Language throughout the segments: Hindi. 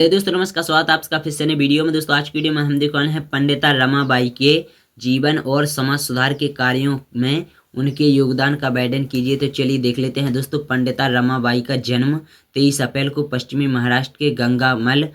दोस्तों नमस्कार, स्वागत है आपका फिर से नई वीडियो में। दोस्तों आज की वीडियो में हम देखने वाले हैं पंडिता रमाबाई के जीवन और समाज सुधार के कार्यों में उनके योगदान का वर्णन कीजिए। तो चलिए देख लेते हैं। दोस्तों पंडिता रमाबाई का जन्म 23 अप्रैल को पश्चिमी महाराष्ट्र के गंगामल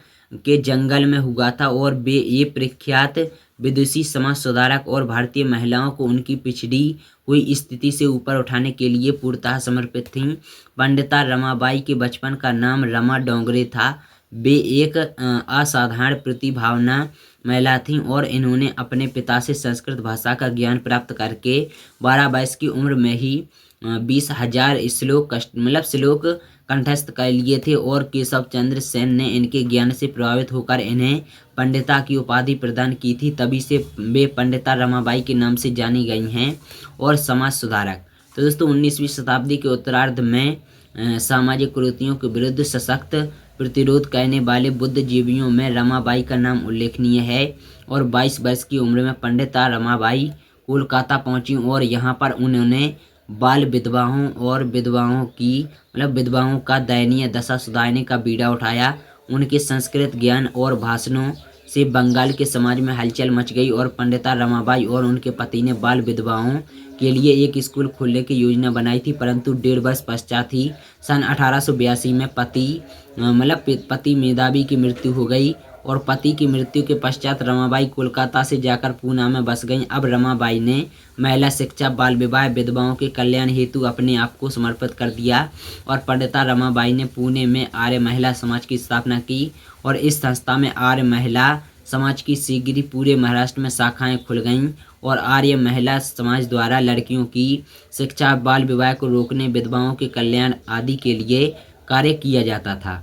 के जंगल में हुआ था और वे ये प्रख्यात विदुषी, समाज सुधारक और भारतीय महिलाओं को उनकी पिछड़ी हुई स्थिति से ऊपर उठाने के लिए पूर्णतः समर्पित थीं। पंडिता रमाबाई के बचपन का नाम रमा डोंगरे था। वे एक असाधारण प्रतिभावान महिला थीं और इन्होंने अपने पिता से संस्कृत भाषा का ज्ञान प्राप्त करके 12 वर्ष की उम्र में ही 20,000 श्लोक कंठस्थ कर लिए थे और केशव चंद्र सेन ने इनके ज्ञान से प्रभावित होकर इन्हें पंडिता की उपाधि प्रदान की थी। तभी से वे पंडिता रमाबाई के नाम से जानी गई हैं। और समाज सुधारक, तो दोस्तों 19वीं शताब्दी के उत्तरार्ध में सामाजिक कुरीतियों के विरुद्ध सशक्त प्रतिरोध करने वाले बुद्धिजीवियों में रमाबाई का नाम उल्लेखनीय है। और 22 वर्ष की उम्र में पंडिता रमाबाई कोलकाता पहुंची और यहां पर उन्होंने बाल विधवाओं और विधवाओं का दयनीय दशा सुधारने का बीड़ा उठाया। उनके संस्कृत ज्ञान और भाषणों से बंगाल के समाज में हलचल मच गई और पंडिता रमाबाई और उनके पति ने बाल विधवाओं के लिए एक स्कूल खोलने की योजना बनाई थी। परंतु 1.5 वर्ष पश्चात ही सन 1882 में पति मेधावी की मृत्यु हो गई और पति की मृत्यु के पश्चात रमाबाई कोलकाता से जाकर पूना में बस गईं। अब रमाबाई ने महिला शिक्षा, बाल विवाह, विधवाओं के कल्याण हेतु अपने आप को समर्पित कर दिया और पंडिता रमाबाई ने पुणे में आर्य महिला समाज की स्थापना की और इस संस्था में आर्य महिला समाज की शीघ्र ही पूरे महाराष्ट्र में शाखाएं खुल गईं और आर्य महिला समाज द्वारा लड़कियों की शिक्षा, बाल विवाह को रोकने, विधवाओं के कल्याण आदि के लिए कार्य किया जाता था।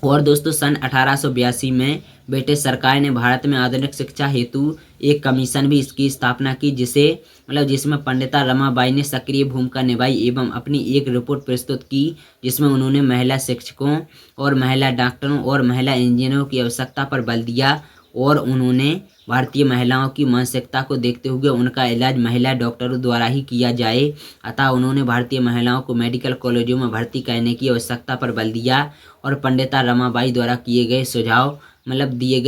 और दोस्तों सन 1882 में ब्रिटिश सरकार ने भारत में आधुनिक शिक्षा हेतु एक कमीशन भी इसकी स्थापना की, जिसमें पंडिता रमाबाई ने सक्रिय भूमिका निभाई एवं अपनी एक रिपोर्ट प्रस्तुत की, जिसमें उन्होंने महिला शिक्षकों और महिला डॉक्टरों और महिला इंजीनियरों की आवश्यकता पर बल दिया। और उन्होंने भारतीय महिलाओं की मानसिकता को देखते हुए उनका इलाज महिला डॉक्टरों द्वारा ही किया जाए, अतः उन्होंने भारतीय महिलाओं को मेडिकल कॉलेजों में भर्ती करने की आवश्यकता पर बल दिया। और पंडिता रमाबाई द्वारा दिए गए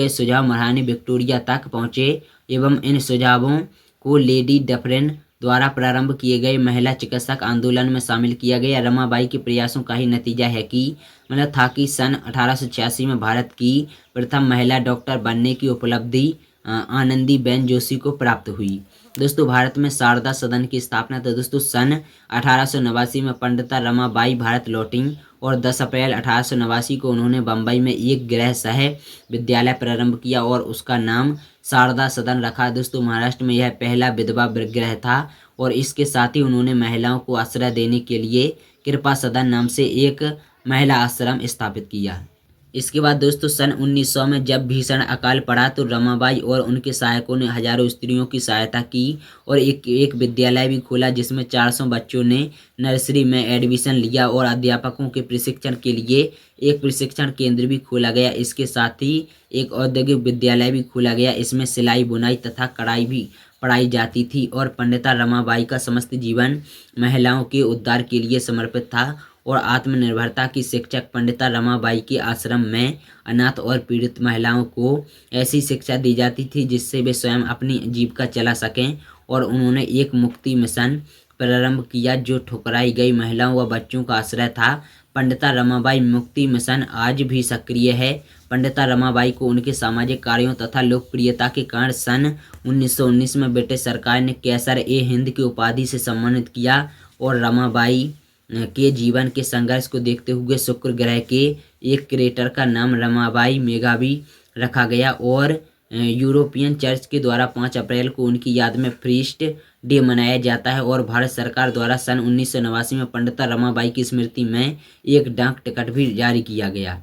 सुझाव महारानी विक्टोरिया तक पहुँचे एवं इन सुझावों को लेडी डफरिन द्वारा प्रारंभ किए गए महिला चिकित्सक आंदोलन में शामिल किया गया। रमाबाई के प्रयासों का ही नतीजा है कि सन 1886 में भारत की प्रथम महिला डॉक्टर बनने की उपलब्धि आनंदीबेन जोशी को प्राप्त हुई। दोस्तों भारत में शारदा सदन की स्थापना। तो दोस्तों सन 1889 में पंडिता रमाबाई भारत लौटीं और 10 अप्रैल 1889 को उन्होंने बम्बई में एक गृह सह विद्यालय प्रारंभ किया और उसका नाम शारदा सदन रखा। दोस्तों महाराष्ट्र में यह पहला विधवा गृह था और इसके साथ ही उन्होंने महिलाओं को आश्रय देने के लिए कृपा सदन नाम से एक महिला आश्रम स्थापित किया। इसके बाद दोस्तों सन 1900 में जब भीषण अकाल पड़ा तो रमाबाई और उनके सहायकों ने हजारों स्त्रियों की सहायता की और एक विद्यालय भी खोला, जिसमें 400 बच्चों ने नर्सरी में एडमिशन लिया और अध्यापकों के प्रशिक्षण के लिए एक प्रशिक्षण केंद्र भी खोला गया। इसके साथ ही एक औद्योगिक विद्यालय भी खोला गया। इसमें सिलाई, बुनाई तथा कढ़ाई भी पढ़ाई जाती थी। और पंडिता रमाबाई का समस्त जीवन महिलाओं के उद्धार के लिए समर्पित था और आत्मनिर्भरता की शिक्षक पंडिता रमाबाई के आश्रम में अनाथ और पीड़ित महिलाओं को ऐसी शिक्षा दी जाती थी जिससे वे स्वयं अपनी जीविका चला सकें। और उन्होंने एक मुक्ति मिशन प्रारंभ किया जो ठुकराई गई महिलाओं व बच्चों का आश्रय था। पंडिता रमाबाई मुक्ति मिशन आज भी सक्रिय है। पंडिता रमाबाई को उनके सामाजिक कार्यों तथा लोकप्रियता के कारण सन 1919 में ब्रिटिश सरकार ने कैसर-ए-हिंद की उपाधि से सम्मानित किया। और रमाबाई के जीवन के संघर्ष को देखते हुए शुक्र ग्रह के एक क्रेटर का नाम रमाबाई मेघावी रखा गया। और यूरोपियन चर्च के द्वारा 5 अप्रैल को उनकी याद में फीस्ट डे मनाया जाता है। और भारत सरकार द्वारा सन 1989 में पंडिता रमाबाई की स्मृति में एक डाक टिकट भी जारी किया गया।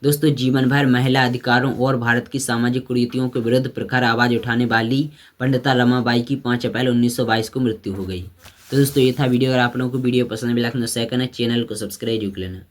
दोस्तों जीवन भर महिला अधिकारों और भारत की सामाजिक कुरीतियों के विरुद्ध प्रखर आवाज उठाने वाली पंडिता रमाबाई की 5 अप्रैल 1922 को मृत्यु हो गई। तो दोस्तों ये था वीडियो। अगर आप लोगों को वीडियो पसंद भी लगता है तो शेयर करना, चैनल को सब्सक्राइब कर लेना।